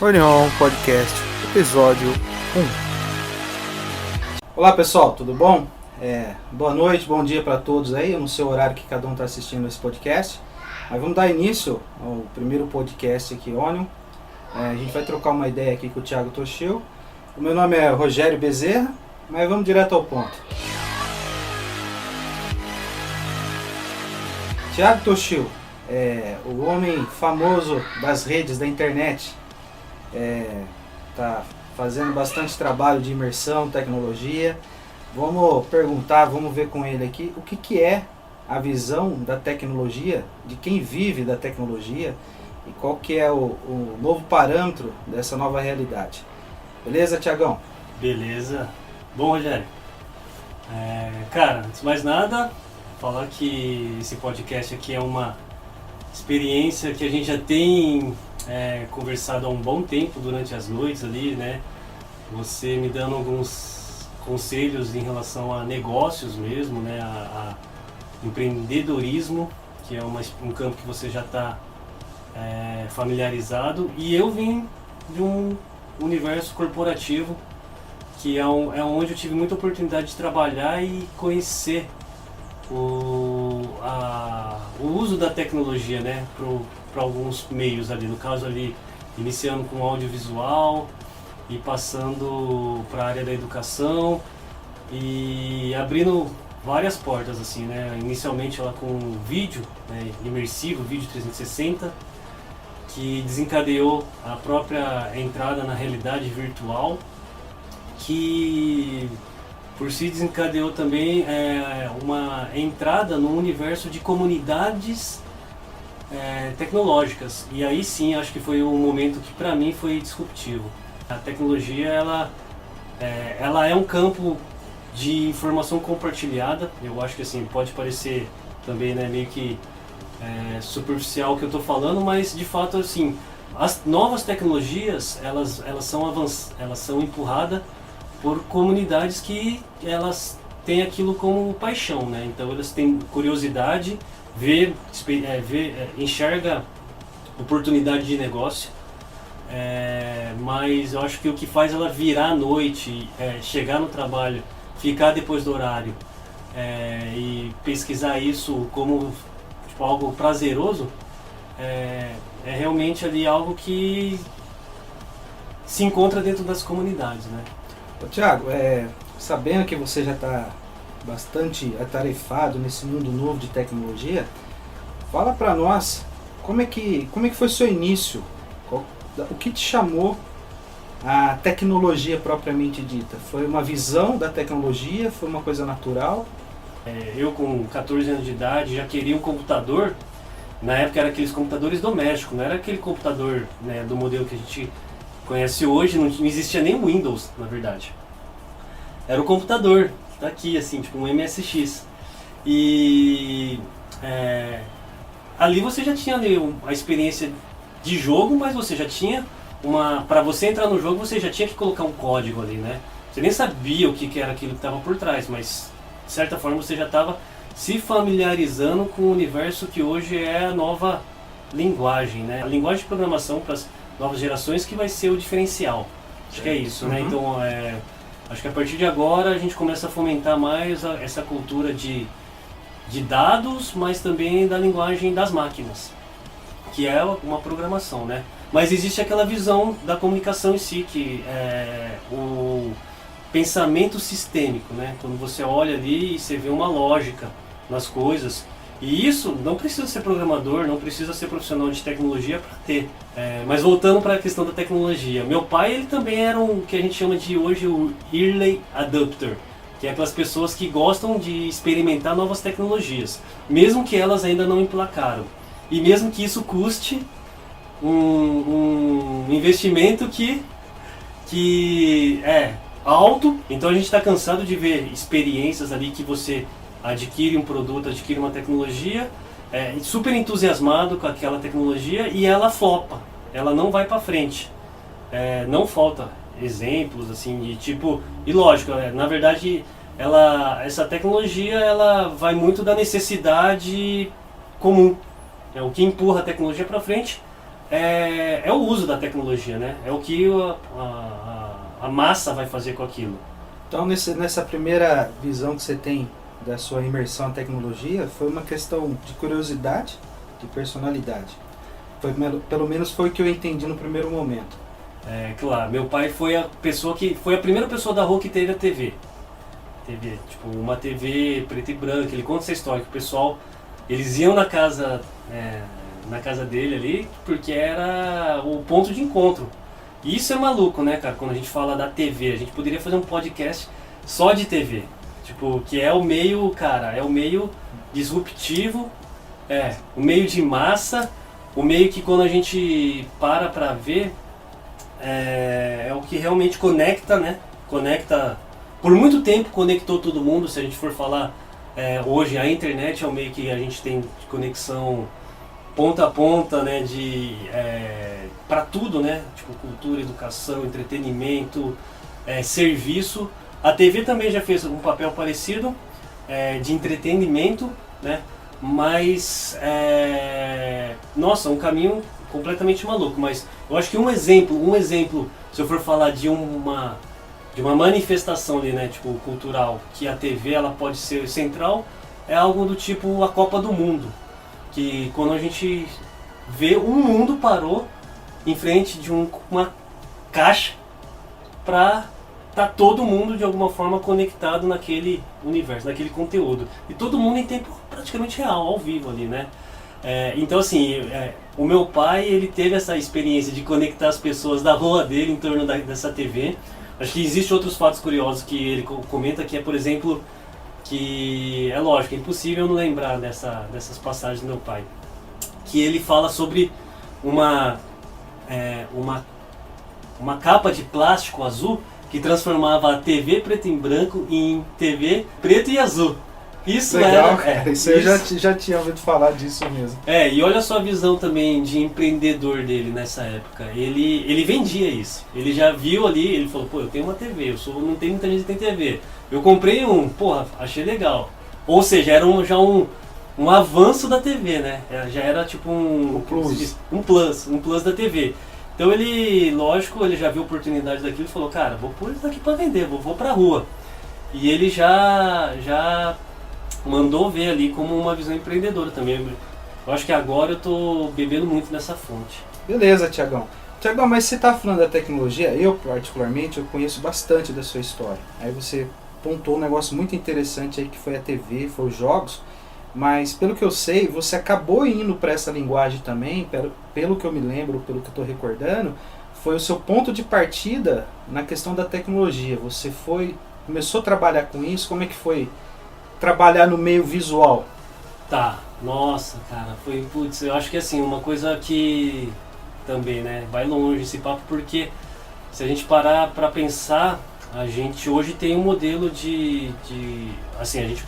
Orion Podcast, episódio 1. Olá pessoal, tudo bom? Boa noite, bom dia para todos aí. Eu não sei o horário que cada um está assistindo esse podcast, mas vamos dar início ao primeiro podcast aqui, Orion. A gente vai trocar uma ideia aqui com o Thiago Toshio. O meu nome é Rogério Bezerra, mas vamos direto ao ponto. Thiago Toshio, o homem famoso das redes da internet, está fazendo bastante trabalho de imersão, tecnologia. Vamos perguntar, vamos ver com ele aqui o que é a visão da tecnologia, de quem vive da tecnologia e qual que é o novo parâmetro dessa nova realidade. Beleza, Thiagão? Beleza. Bom, Rogério, cara, antes de mais nada, falar que esse podcast aqui é uma experiência que a gente já tem conversado há um bom tempo durante as noites ali, né? Você me dando alguns conselhos em relação a negócios mesmo, né? A empreendedorismo, que é um campo que você já está familiarizado, e eu vim de um universo corporativo que é onde eu tive muita oportunidade de trabalhar e conhecer o uso da tecnologia, né, para alguns meios ali, no caso ali, iniciando com audiovisual e passando para a área da educação e abrindo várias portas assim, né, inicialmente ela com vídeo, né, imersivo, vídeo 360, que desencadeou a própria entrada na realidade virtual, que por si desencadeou também uma entrada no universo de comunidades tecnológicas. E aí sim, acho que foi um momento que para mim foi disruptivo. A tecnologia, ela é um campo de informação compartilhada. Eu acho que assim, pode parecer também, né, meio que superficial o que eu estou falando, mas de fato assim, as novas tecnologias, elas são empurradas por comunidades que elas têm aquilo como paixão, né? Então elas têm curiosidade, enxerga oportunidade de negócio, mas eu acho que o que faz ela virar à noite, chegar no trabalho, ficar depois do horário e pesquisar isso como tipo, algo prazeroso, é realmente ali algo que se encontra dentro das comunidades, né? Ô, Thiago, sabendo que você já está bastante atarefado nesse mundo novo de tecnologia, fala para nós como é que foi o seu início, o que te chamou a tecnologia propriamente dita? Foi uma visão da tecnologia, foi uma coisa natural? Eu com 14 anos de idade já queria um computador. Na época era aqueles computadores domésticos, não era aquele computador, né, do modelo que a gente conhece hoje, não existia nem o Windows, na verdade. Era o computador, daqui assim, tipo um MSX. E ali você já tinha ali a experiência de jogo, mas você já tinha para você entrar no jogo você já tinha que colocar um código ali, né? Você nem sabia o que era aquilo que estava por trás, mas de certa forma você já estava se familiarizando com o universo que hoje é a nova linguagem, né? A linguagem de programação para as novas gerações que vai ser o diferencial. Acho que é isso, né? Então, acho que a partir de agora a gente começa a fomentar mais essa cultura de dados, mas também da linguagem das máquinas, que é uma programação, né? Mas existe aquela visão da comunicação em si, que é o pensamento sistêmico, né? Quando você olha ali e você vê uma lógica nas coisas. E isso não precisa ser programador, não precisa ser profissional de tecnologia para ter. Mas voltando para a questão da tecnologia, meu pai ele também era o que a gente chama de hoje o early adopter, que é aquelas pessoas que gostam de experimentar novas tecnologias, mesmo que elas ainda não emplacaram. E mesmo que isso custe um investimento que é alto. Então a gente está cansado de ver experiências ali que você adquire um produto, adquire uma tecnologia, super entusiasmado com aquela tecnologia e ela flopa, ela não vai para frente. Não falta exemplos assim de tipo, e lógico, na verdade essa tecnologia ela vai muito da necessidade comum. O que empurra a tecnologia para frente é o uso da tecnologia, né? É o que a massa vai fazer com aquilo. Então, nessa primeira visão que você tem da sua imersão na tecnologia, foi uma questão de curiosidade, de personalidade. Pelo menos foi o que eu entendi no primeiro momento. Claro, meu pai foi a primeira pessoa da rua que teve a TV. TV, tipo, uma TV preta e branca. Ele conta essa história que o pessoal, eles iam na casa dele ali, porque era o ponto de encontro. E isso é maluco, né, cara? Quando a gente fala da TV, a gente poderia fazer um podcast só de TV. Tipo, que é o meio, cara, é o meio disruptivo, o meio de massa, o meio que quando a gente para ver, é o que realmente conecta, né? Conecta, por muito tempo conectou todo mundo. Se a gente for falar, hoje a internet é o meio que a gente tem de conexão ponta a ponta, né, para tudo, né, tipo cultura, educação, entretenimento, serviço. A TV também já fez um papel parecido, de entretenimento, né, mas nossa, um caminho completamente maluco. Mas eu acho que um exemplo, se eu for falar de uma manifestação ali, né, tipo cultural, que a TV ela pode ser central, é algo do tipo a Copa do Mundo. Que quando a gente vê, o mundo parou em frente de uma caixa para tá todo mundo de alguma forma conectado naquele universo, naquele conteúdo. E todo mundo em tempo praticamente real, ao vivo ali, né? Então assim, o meu pai, ele teve essa experiência de conectar as pessoas da rua dele em torno dessa TV. Acho que existem outros fatos curiosos que ele comenta, que é, por exemplo, que é lógico, é impossível não lembrar dessas passagens do meu pai, que ele fala sobre uma capa de plástico azul que transformava a TV preto e branco em TV preto e azul. Isso legal, era... cara, isso eu já tinha ouvido falar disso mesmo. E olha só a visão também de empreendedor dele nessa época. Ele vendia isso. Ele já viu ali, ele falou, pô, eu tenho uma TV, não tem muita gente que tem TV. Eu comprei porra, achei legal. Ou seja, era já um avanço da TV, né? Já era tipo um plus da TV. Então ele, lógico, ele já viu a oportunidade daquilo e falou, cara, vou pôr isso daqui pra vender, vou pra rua. E ele já mandou ver ali como uma visão empreendedora também. Eu acho que agora eu tô bebendo muito nessa fonte. Beleza, Tiagão. Tiagão, mas você tá falando da tecnologia, eu particularmente, eu conheço bastante da sua história. Aí você pontuou um negócio muito interessante aí que foi a TV, foi os jogos, mas pelo que eu sei, você acabou indo para essa linguagem também, pelo que eu me lembro, pelo que eu estou recordando, foi o seu ponto de partida na questão da tecnologia. Você começou a trabalhar com isso, como é que foi trabalhar no meio visual? Tá, nossa, cara, eu acho que assim, uma coisa que também, né, vai longe esse papo, porque se a gente parar para pensar, a gente hoje tem um modelo assim, a gente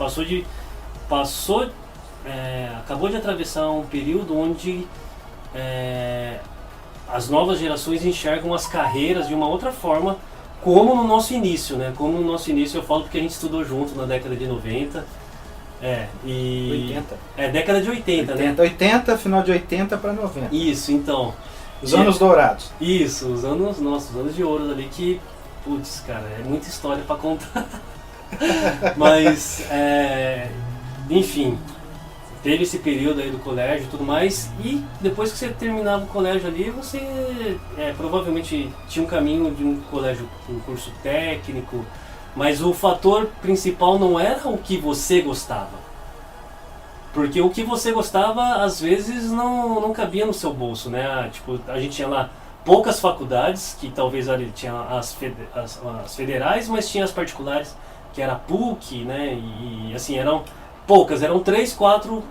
acabou de atravessar um período onde as novas gerações enxergam as carreiras de uma outra forma, como no nosso início, né? Como no nosso início, eu falo porque a gente estudou junto na década de 90. 80. Década de 80, né? 80, final de 80 para 90. Isso, então. Os anos dourados. Isso, os anos de ouro ali que, putz, cara, é muita história para contar. Mas, enfim, teve esse período aí do colégio e tudo mais, e depois que você terminava o colégio ali, você provavelmente tinha um caminho de um colégio, um curso técnico, mas o fator principal não era o que você gostava. Porque o que você gostava, às vezes, não cabia no seu bolso, né? Tipo, a gente tinha lá poucas faculdades, que talvez ali tinha as federais, mas tinha as particulares, que era a PUC, né? E assim, eram poucas, eram 3, 4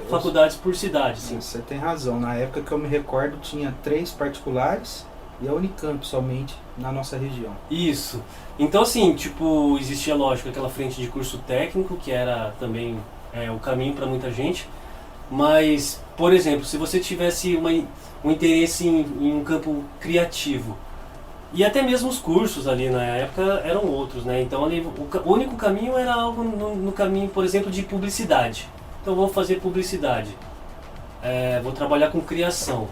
faculdades por cidade. Assim. Você tem razão, na época que eu me recordo tinha 3 particulares e a Unicamp somente na nossa região. Isso. Então assim, tipo, existia, lógico, aquela frente de curso técnico, que era também o caminho para muita gente, mas, por exemplo, se você tivesse um interesse em um campo criativo, e até mesmo os cursos ali na época eram outros, né? Então ali, o único caminho era algo no caminho, por exemplo, de publicidade. Então vou fazer publicidade, vou trabalhar com criação.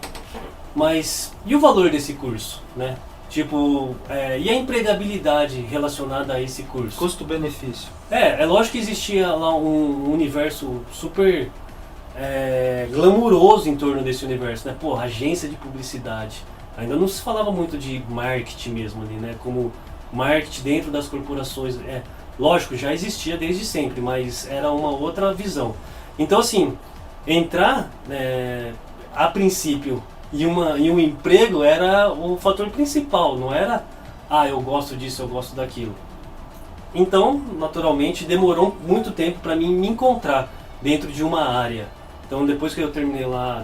mas e o valor desse curso, né? Tipo, e a empregabilidade relacionada a esse curso? Custo-benefício. É lógico que existia lá um universo super glamuroso em torno desse universo, né? Pô, agência de publicidade. Ainda não se falava muito de marketing mesmo ali, né? Como marketing dentro das corporações. Lógico, já existia desde sempre, mas era uma outra visão. Então, assim, entrar a princípio em um emprego era o fator principal, não era, eu gosto disso, eu gosto daquilo. Então, naturalmente, demorou muito tempo para mim me encontrar dentro de uma área. Então, depois que eu terminei lá,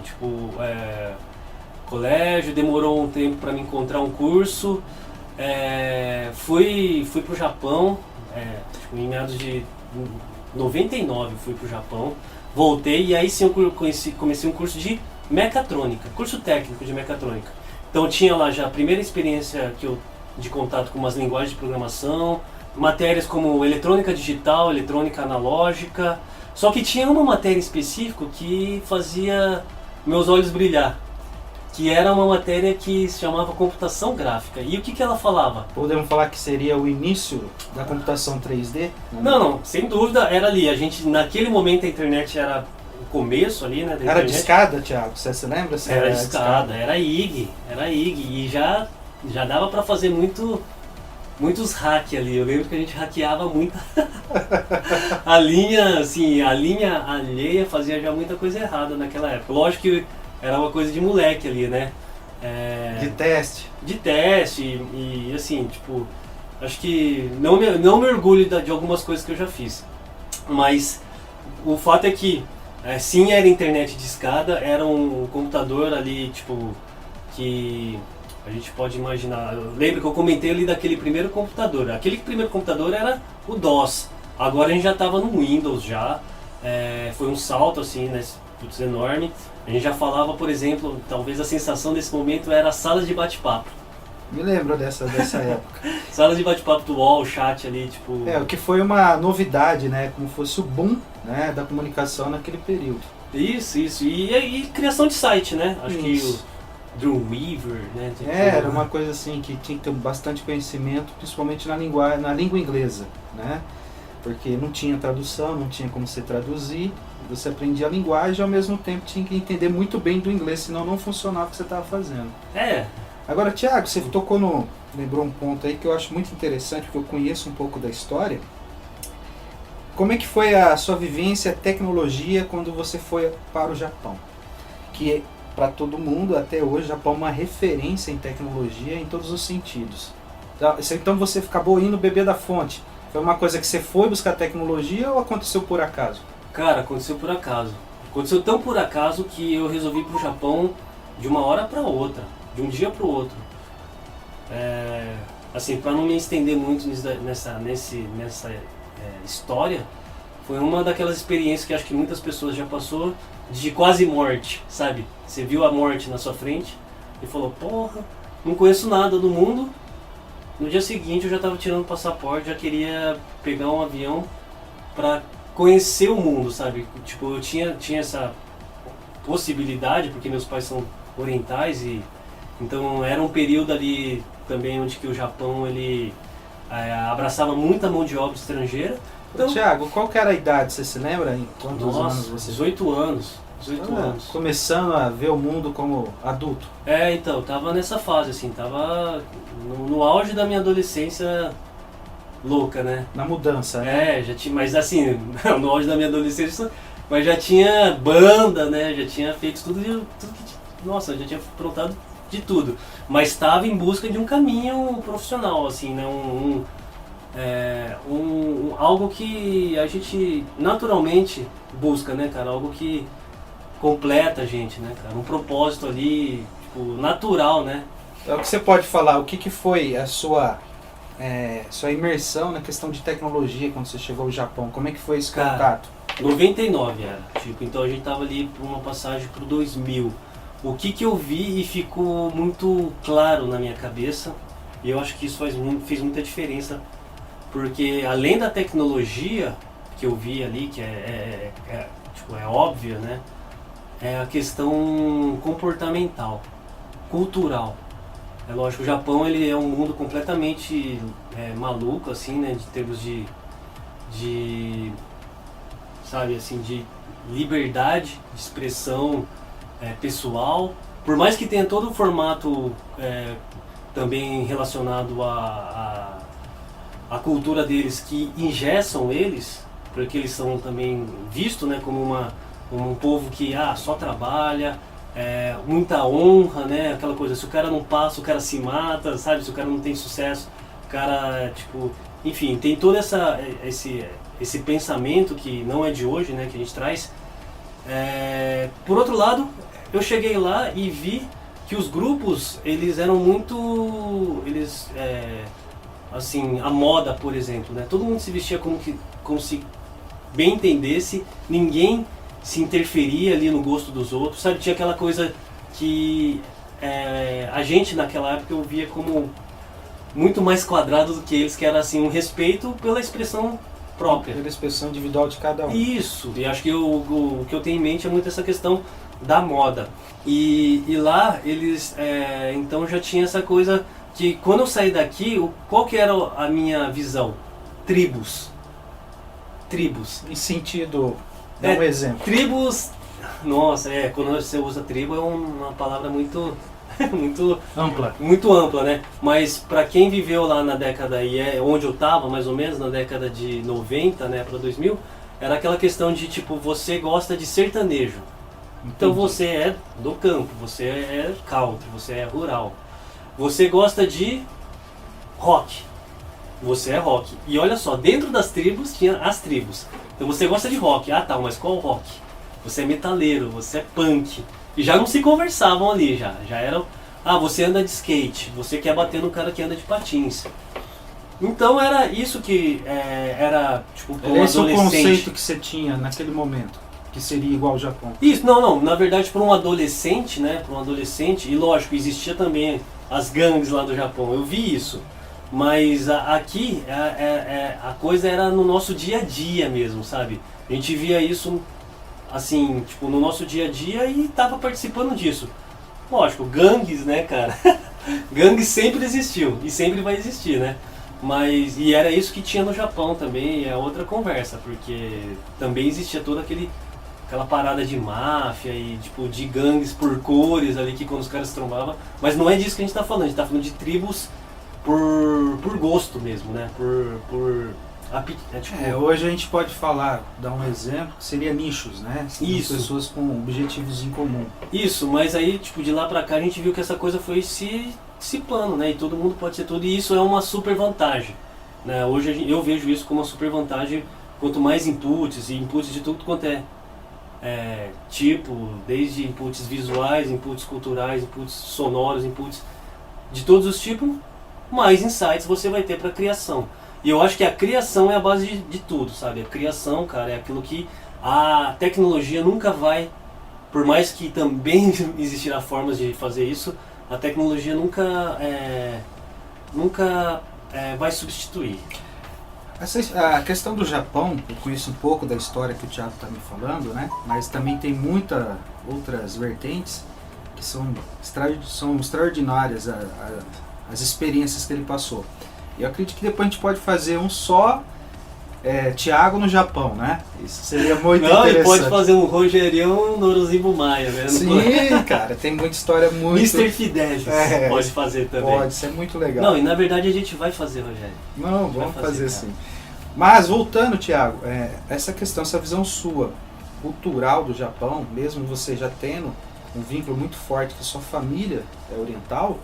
colégio, demorou um tempo para me encontrar um curso. Fui pro Japão, em meados de 99 fui pro Japão, voltei e aí sim eu comecei um curso de mecatrônica, curso técnico de mecatrônica. Então tinha lá já a primeira experiência de contato com umas linguagens de programação, matérias como eletrônica digital, eletrônica analógica, só que tinha uma matéria específica que fazia meus olhos brilhar, que era uma matéria que se chamava computação gráfica. E o que ela falava? Podemos falar que seria o início da computação 3D? Não, sem dúvida era ali. A gente, naquele momento, a internet era o começo ali, né? Era discada, Thiago? Você se lembra? Era discada, era IG. E já dava para fazer muitos hacks ali. Eu lembro que a gente hackeava muito. a linha alheia fazia já muita coisa errada naquela época. Lógico que era uma coisa de moleque ali, né? De teste. De teste e assim, tipo, acho que não me orgulho de algumas coisas que eu já fiz. Mas o fato é que, sim, era internet discada, era um computador ali, tipo, que a gente pode imaginar. Eu lembro que eu comentei ali daquele primeiro computador. Aquele primeiro computador era o DOS. Agora a gente já estava no Windows já. Foi um salto assim, né? Putz, enorme. A gente já falava, por exemplo, talvez a sensação desse momento era a sala de bate-papo. Me lembro dessa época. Sala de bate-papo do UOL, chat ali, tipo... O que foi uma novidade, né? Como fosse o boom, né, da comunicação naquele período. Isso. E criação de site, né? Acho Isso. Que o Dreamweaver, né? Era uma coisa assim que tinha que ter bastante conhecimento, principalmente na língua inglesa, né? Porque não tinha tradução, não tinha como você traduzir. Você aprendia a linguagem e ao mesmo tempo tinha que entender muito bem do inglês, senão não funcionava o que você estava fazendo. Agora, Thiago, você lembrou um ponto aí que eu acho muito interessante, porque eu conheço um pouco da história. Como é que foi a sua vivência, tecnologia, quando você foi para o Japão? Que para todo mundo, até hoje, o Japão é uma referência em tecnologia em todos os sentidos. Então você acabou indo beber da fonte. Foi uma coisa que você foi buscar tecnologia ou aconteceu por acaso? Cara, aconteceu por acaso. Aconteceu tão por acaso que eu resolvi ir pro Japão de uma hora para outra, de um dia para o outro. Assim, para não me estender muito nessa história, foi uma daquelas experiências que acho que muitas pessoas já passou, de quase morte, sabe? Você viu a morte na sua frente e falou, porra, não conheço nada do mundo. No dia seguinte eu já estava tirando o passaporte, já queria pegar um avião para conhecer o mundo, sabe? Tipo, eu tinha essa possibilidade, porque meus pais são orientais, e então era um período ali também onde que o Japão ele abraçava muita mão de obra estrangeira. Então, Thiago, qual que era a idade, você se lembra? Em quantos anos você... 18 anos. 18 anos. Começando a ver o mundo como adulto. Então, eu tava nessa fase, assim, tava no auge da minha adolescência louca, né? Na mudança, né? Já tinha, mas assim, no auge da minha adolescência, mas já tinha banda, né? Já tinha feito tudo que... Nossa, já tinha aprontado de tudo. Mas estava em busca de um caminho profissional, assim, né? Algo que a gente naturalmente busca, né, cara? Algo que completa a gente, né, cara? Um propósito ali, tipo, natural, né? Então, o que você pode falar? O que foi a sua imersão na questão de tecnologia quando você chegou ao Japão? Como é que foi esse contato? 99 era, tipo, então a gente tava ali por uma passagem pro 2000. O que eu vi e ficou muito claro na minha cabeça, e eu acho que isso fez muita diferença, porque além da tecnologia que eu vi ali, que é óbvia, né? É a questão comportamental. cultural. É lógico, o Japão ele é um mundo completamente maluco, assim, né, de termos de sabe, assim, de liberdade de expressão pessoal. Por mais que tenha todo o formato também relacionado à cultura deles, que engessam eles, porque eles são também vistos, né, como um povo que só trabalha, muita honra, né, aquela coisa, se o cara não passa, o cara se mata, sabe, se o cara não tem sucesso, o cara, tipo, enfim, tem todo esse pensamento que não é de hoje, né, que a gente traz. Por outro lado, eu cheguei lá e vi que os grupos, eles eram muito, assim, a moda, por exemplo, né, todo mundo se vestia como se bem entendesse, ninguém se interferia ali no gosto dos outros, sabe? Tinha aquela coisa que a gente naquela época eu via como muito mais quadrado do que eles, que era assim, um respeito pela expressão própria. Pela expressão individual de cada um. Isso, e acho que o que eu tenho em mente é muito essa questão da moda. E lá eles, então já tinha essa coisa que quando eu saí daqui, qual que era a minha visão? Tribos. Em sentido, dá um exemplo. Tribos, nossa, quando você usa tribo é uma palavra muito muito ampla, né? Mas para quem viveu lá na década, e onde eu tava, mais ou menos, na década de 90, né, para 2000, era aquela questão de, tipo, você gosta de sertanejo. Então você é do campo, você é country, você é rural. Você gosta de rock. Você é rock. E olha só, dentro das tribos tinha as tribos. Então você gosta de rock. Tá, mas qual rock? Você é metaleiro, você é punk. E já não se conversavam ali, já eram... você anda de skate, você quer bater no cara que anda de patins. Então era isso que era, tipo, para um adolescente. Esse é o conceito que você tinha naquele momento, que seria igual ao Japão. Isso, não, na verdade para um adolescente, né, e lógico, existia também as gangues lá do Japão, eu vi isso. Mas aqui a coisa era no nosso dia a dia mesmo, sabe? A gente via isso assim, tipo, no nosso dia a dia e tava participando disso. Lógico, gangues, né, cara? Gangues sempre existiu e sempre vai existir, né? E era isso que tinha no Japão também, é outra conversa, porque também existia toda aquela parada de máfia e tipo de gangues por cores ali que quando os caras se trombavam. Mas não é disso que a gente tá falando, a gente tá falando de tribos por gosto mesmo, né? Hoje a gente pode dar um exemplo, que seria nichos, né? Isso. Pessoas com objetivos em comum. Isso, mas aí, tipo, de lá pra cá a gente viu que essa coisa foi se dissipando, né? E todo mundo pode ser tudo, e isso é uma super vantagem, né? Hoje eu vejo isso como uma super vantagem, quanto mais inputs, e inputs de tudo quanto tipo, desde inputs visuais, inputs culturais, inputs sonoros, inputs de todos os tipos, mais insights você vai ter para criação. E eu acho que a criação é a base de tudo, sabe? A criação, cara, é aquilo que a tecnologia nunca vai, por mais que também existirá formas de fazer isso, a tecnologia nunca vai substituir. A questão do Japão, eu conheço um pouco da história que o Thiago está me falando, né? Mas também tem muitas outras vertentes que são extraordinárias, as experiências que ele passou. Eu acredito que depois a gente pode fazer um só Thiago no Japão, né? Isso seria muito interessante. E pode fazer um Rogerião no Norozibo Maia, né? Sim, cara, tem muita história muito... Mr. Fidelis pode fazer também. Pode, isso é muito legal. Não, e na verdade a gente vai fazer, Rogério. Não, vamos fazer sim. Mas voltando, Thiago, essa questão, essa visão sua, cultural do Japão, mesmo você já tendo um vínculo muito forte que sua família é oriental,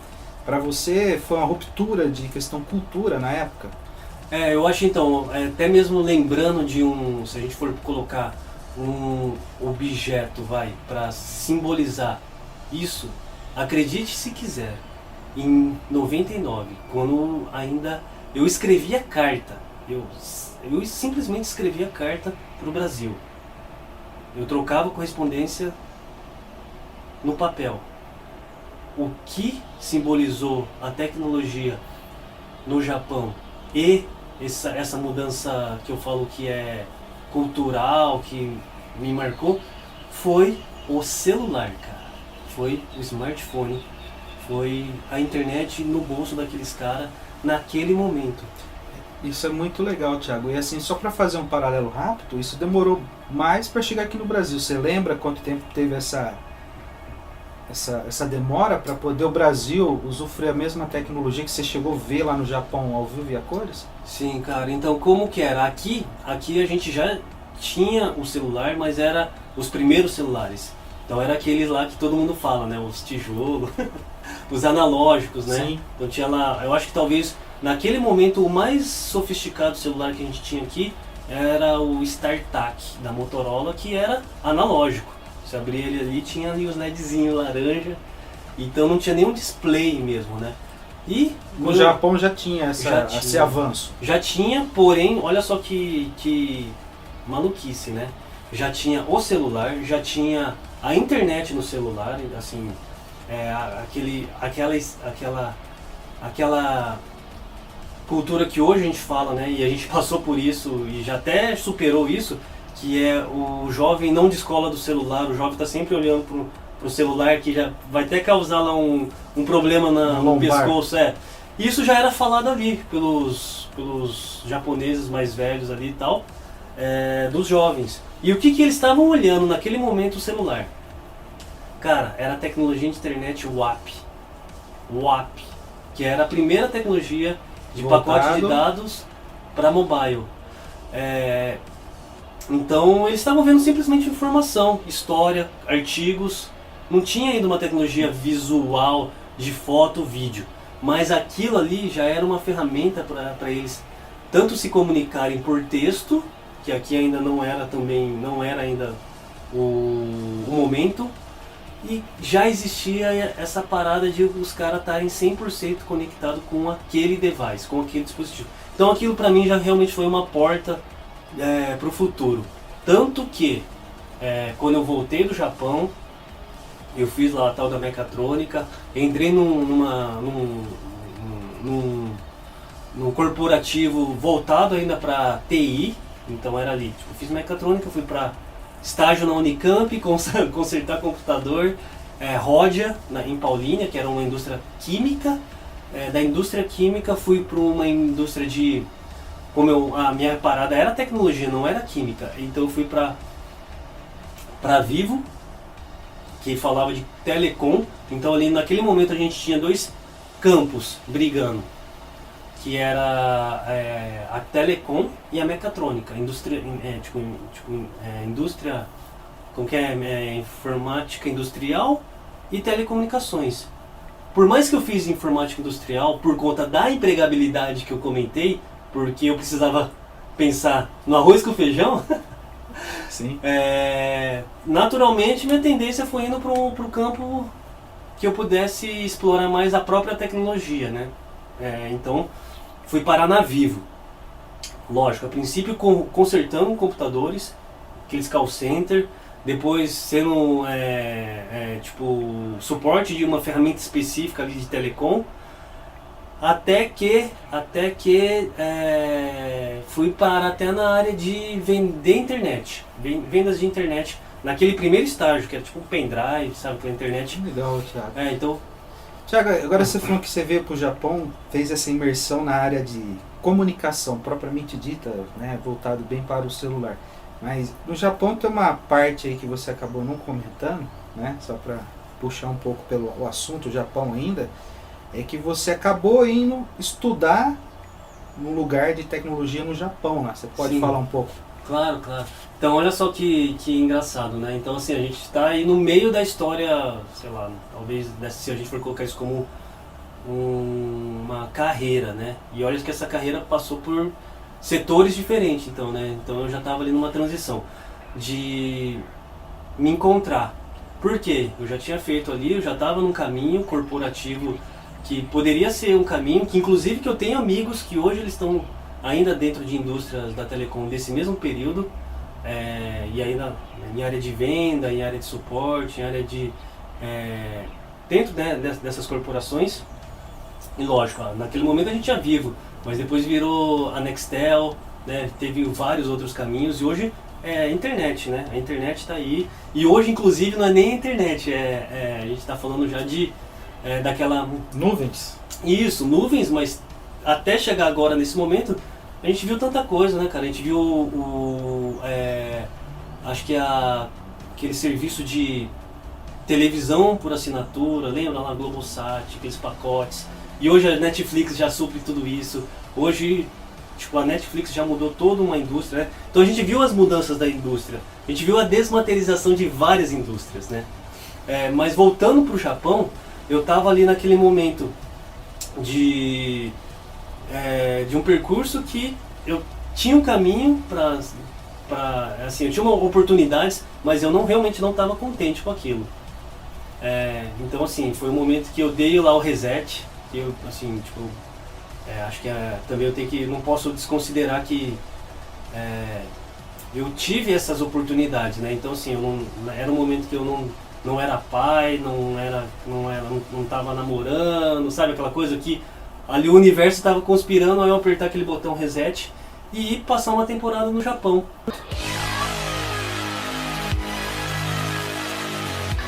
para você foi uma ruptura de questão cultura na época? Eu acho então, até mesmo lembrando de se a gente for colocar um objeto, para simbolizar isso, acredite se quiser, em 99, quando ainda eu escrevia carta, eu simplesmente escrevia carta para o Brasil, eu trocava correspondência no papel. O que simbolizou a tecnologia no Japão e essa mudança que eu falo que é cultural, que me marcou, foi o celular, cara. Foi o smartphone, foi a internet no bolso daqueles caras naquele momento. Isso é muito legal, Thiago. E assim, só para fazer um paralelo rápido, isso demorou mais para chegar aqui no Brasil. Você lembra quanto tempo teve essa demora para poder o Brasil usufruir a mesma tecnologia que você chegou a ver lá no Japão ao vivo e a cores? Sim, cara. Então, como que era? Aqui a gente já tinha o celular, mas era os primeiros celulares. Então era aqueles lá que todo mundo fala, né? Os tijolos, os analógicos, né? Sim. Então tinha lá, eu acho que talvez naquele momento o mais sofisticado celular que a gente tinha aqui era o StarTAC da Motorola, que era analógico. Você abria ele ali, tinha ali os LEDzinhos laranja, então não tinha nenhum display mesmo, né? E no Japão já tinha esse avanço. Já tinha, porém, olha só que maluquice, né? Já tinha o celular, já tinha a internet no celular, assim, aquela cultura que hoje a gente fala, né? E a gente passou por isso e já até superou isso, que é o jovem não descola do celular, o jovem está sempre olhando para o celular, que já vai até causar lá um problema no pescoço. Isso já era falado ali pelos japoneses mais velhos ali e tal, dos jovens. E o que eles estavam olhando naquele momento o celular? Cara, era a tecnologia de internet WAP. WAP, que era a primeira tecnologia de pacote de dados para mobile. Então eles estavam vendo simplesmente informação, história, artigos. Não tinha ainda uma tecnologia visual de foto, vídeo. Mas aquilo ali já era uma ferramenta para eles tanto se comunicarem por texto, que aqui ainda não era ainda o momento, e já existia essa parada de os caras estarem 100% conectados com aquele device, com aquele dispositivo. Então aquilo para mim já realmente foi uma porta para o futuro. Tanto que quando eu voltei do Japão, eu fiz lá a tal da mecatrônica, entrei num corporativo voltado ainda para TI, então era ali, tipo, fiz mecatrônica, fui para estágio na Unicamp, consertar computador, Ródia, em Paulínia, que era uma indústria química. Da indústria química fui para uma indústria de... a minha parada era tecnologia, não era química, então eu fui para Vivo, que falava de telecom. Então ali naquele momento a gente tinha dois campos brigando, que era a telecom e a mecatrônica, indústria, indústria, como que informática industrial e telecomunicações. Por mais que eu fiz informática industrial, por conta da empregabilidade que eu comentei, porque eu precisava pensar no arroz com feijão, sim. Naturalmente minha tendência foi indo para o campo que eu pudesse explorar mais a própria tecnologia, né? Então fui parar na Vivo. Lógico, a princípio consertando computadores, aqueles call center, depois sendo suporte de uma ferramenta específica ali de telecom, até que fui parar até na área de vender internet, vendas de internet, naquele primeiro estágio, que era tipo um pendrive, sabe, pela internet. Legal, Thiago. Então... Thiago, agora você falou que você veio para o Japão, fez essa imersão na área de comunicação propriamente dita, né, voltado bem para o celular. Mas no Japão tem uma parte aí que você acabou não comentando, né, só para puxar um pouco pelo o assunto Japão ainda, é que você acabou indo estudar num lugar de tecnologia no Japão, né? Você pode Sim. falar um pouco? Claro. Então olha só que engraçado, né? Então assim, a gente está aí no meio da história, sei lá, talvez se a gente for colocar isso como uma carreira, né? E olha que essa carreira passou por setores diferentes, então, né? Então eu já estava ali numa transição de me encontrar. Por quê? Eu já tinha feito ali, eu já estava num caminho corporativo que poderia ser um caminho, que inclusive que eu tenho amigos que hoje eles estão ainda dentro de indústrias da telecom desse mesmo período, e ainda em área de venda, em área de suporte, em área de... dentro, né, dessas corporações. E lógico, naquele momento a gente já Vivo, mas depois virou a Nextel, né, teve vários outros caminhos, e hoje é a internet, né? A internet está aí, e hoje inclusive não é nem a internet, a gente está falando já de daquela... Nuvens. Isso, nuvens, mas até chegar agora nesse momento, a gente viu tanta coisa, né, cara? A gente viu acho que aquele serviço de televisão por assinatura, lembra lá, Globosat, aqueles pacotes. E hoje a Netflix já supre tudo isso. Hoje, tipo, a Netflix já mudou toda uma indústria, né? Então a gente viu as mudanças da indústria. A gente viu a desmaterialização de várias indústrias, né? Mas voltando para o Japão, eu estava ali naquele momento de um percurso que eu tinha um caminho assim, eu tinha oportunidades, mas eu realmente não estava contente com aquilo. Então assim, foi um momento que eu dei lá o reset, que eu, assim, tipo, acho que também não posso desconsiderar que eu tive essas oportunidades, né? Então assim, era um momento que eu não era pai, não estava namorando, sabe aquela coisa que ali o universo estava conspirando a eu apertar aquele botão reset e passar uma temporada no Japão.